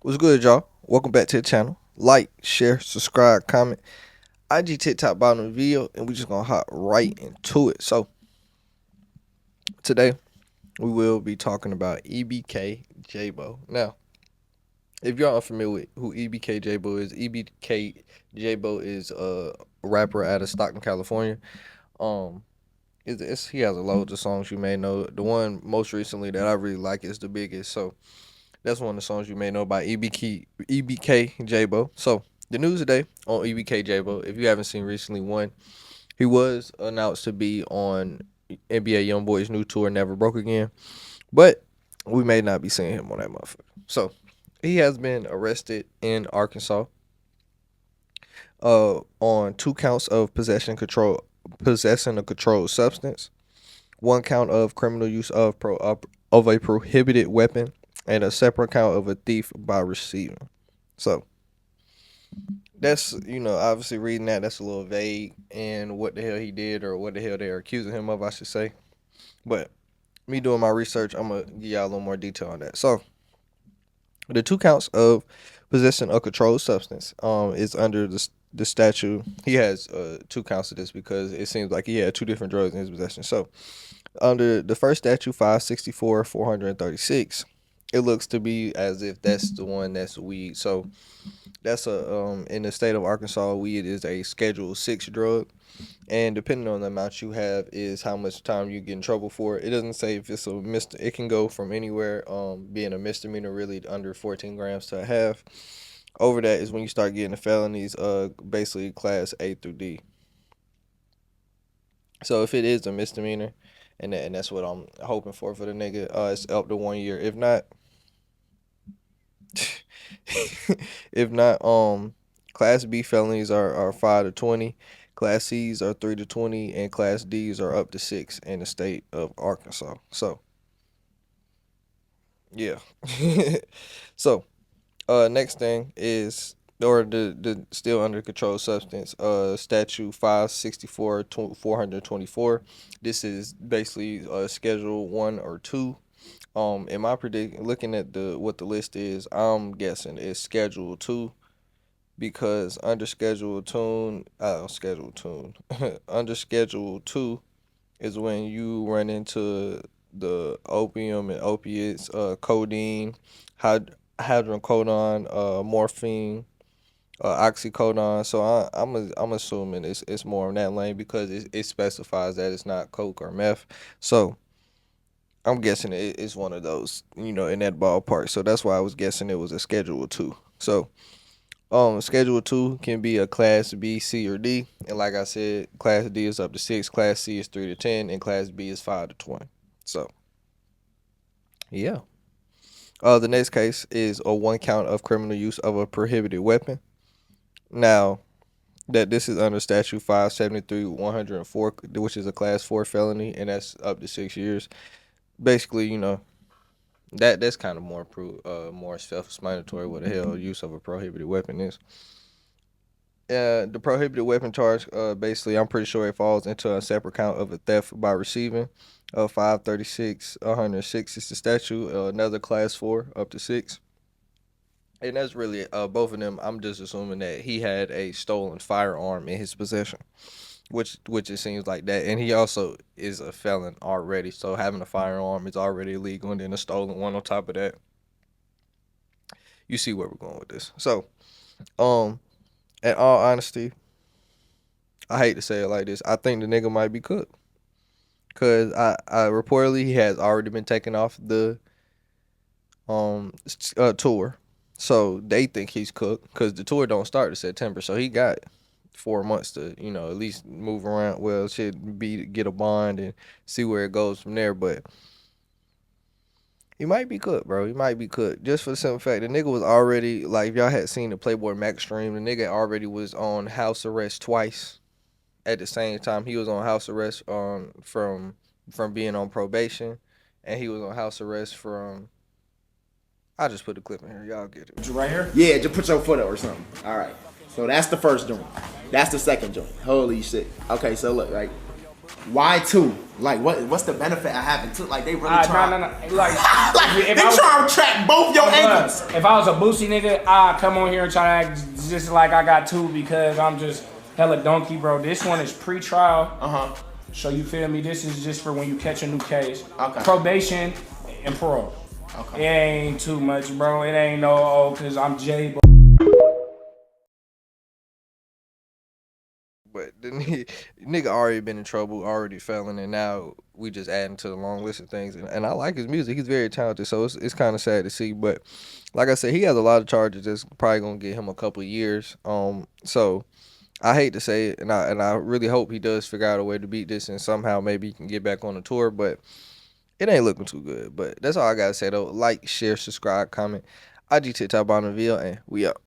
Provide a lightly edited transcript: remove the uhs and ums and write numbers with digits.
What's good, y'all? Welcome back to the channel. Like, share, subscribe, comment. IG TikTok bottom of the video, and we just gonna hop right into it. So today we will be talking about Ebk Jaaybo. Now, if y'all unfamiliar with who Ebk Jaaybo is, Ebk Jaaybo is a rapper out of Stockton, California. Um, he has a load of songs you may know. The one most recently that I really like is the biggest. So that's one of the songs you may know by EBK Jaaybo. So the news today on EBK Jaaybo, if you haven't seen recently, one, he was announced to be on NBA Youngboy's new tour, Never Broke Again, but we may not be seeing him on that motherfucker. So he has been arrested in Arkansas on 2 counts of possessing a controlled substance, 1 count of criminal use of a prohibited weapon, and a separate count of a thief by receiving. So that's obviously reading that's a little vague and what the hell he did or what the hell they're accusing him of, I should say. But me doing my research, I'm gonna give y'all a little more detail on that. So the 2 counts of possessing a controlled substance is under the statute. He has 2 counts of this because it seems like he had two different drugs in his possession. So under the first statute, 564 436, it looks to be as if that's the one that's weed. So that's in the state of Arkansas, weed is a Schedule 6 drug, and depending on the amount you have is how much time you get in trouble for it. It doesn't say if it's a it can go from anywhere, being a misdemeanor really under 14 grams to a half. Over that is when you start getting the felonies, basically class A through D. So if it is a misdemeanor, and that's what I'm hoping for the nigga, it's up to 1 year. If not, if not, class B felonies are 5 to 20, class C's are 3 to 20, and class D's are up to 6 in the state of Arkansas. So yeah. So next thing is, or the still under controlled substance, statute 564 424. This is basically schedule 1 or 2. In my looking at the what the list is, I'm guessing it's schedule 2, because under schedule 2 under schedule 2 is when you run into the opium and opiates, codeine, hydrocodone, morphine, oxycodone. So I'm assuming it's more in that lane because it specifies that it's not coke or meth. So I'm guessing it's one of those, in that ballpark. So that's why I was guessing it was a Schedule 2. So Schedule 2 can be a Class B, C, or D. And like I said, Class D is up to 6, Class C is 3 to 10, and Class B is 5 to 20. So yeah. The next case is a 1 count of criminal use of a prohibited weapon. Now, that this is under statute 573 104, which is a class 4 felony, and that's up to 6 years. Basically, that's kind of more self-explanatory what the hell use of a prohibited weapon is. The prohibited weapon charge, basically, I'm pretty sure it falls into a separate count of a theft by receiving. 536 106 is the statute. Another class 4 up to 6. And that's really both of them. I'm just assuming that he had a stolen firearm in his possession, which it seems like that. And he also is a felon already, so having a firearm is already illegal, and then a stolen one on top of that. You see where we're going with this. So, in all honesty, I hate to say it like this, I think the nigga might be cooked, cause I reportedly he has already been taken off the tour. So they think he's cooked because the tour don't start in September. So he got 4 months to, at least move around. Well, should be get a bond and see where it goes from there. But he might be cooked, bro. He might be cooked. Just for the simple fact, the nigga was already, like, if y'all had seen the Playboy Max stream, the nigga already was on house arrest twice at the same time. He was on house arrest from being on probation, and he was on house arrest from. I just put the clip in here. Y'all get it. Right here? Yeah, just put your foot up or something. All right. So that's the first joint. That's the second joint. Holy shit. Okay, so look, right? Why two? Like, what's the benefit of having two? Like, they really try. No. Like, Like, if they I was, try to trap both your ankles. if I was a Boosie nigga, I come on here and try to act just like I got two because I'm just hella donkey, bro. This one is pre-trial. So you feel me? This is just for when you catch a new case. Okay. Probation and parole. Okay. It ain't too much, bro. It ain't no cause I'm Jaaybo. But the nigga already been in trouble, already felon, and now we just adding to the long list of things. And I like his music. He's very talented, so it's kind of sad to see. But like I said, he has a lot of charges that's probably gonna get him a couple of years. So I hate to say it, and I really hope he does figure out a way to beat this, and somehow maybe he can get back on the tour. But it ain't looking too good. But that's all I gotta say though. Like, share, subscribe, comment. IG TikTok on the video, and we up.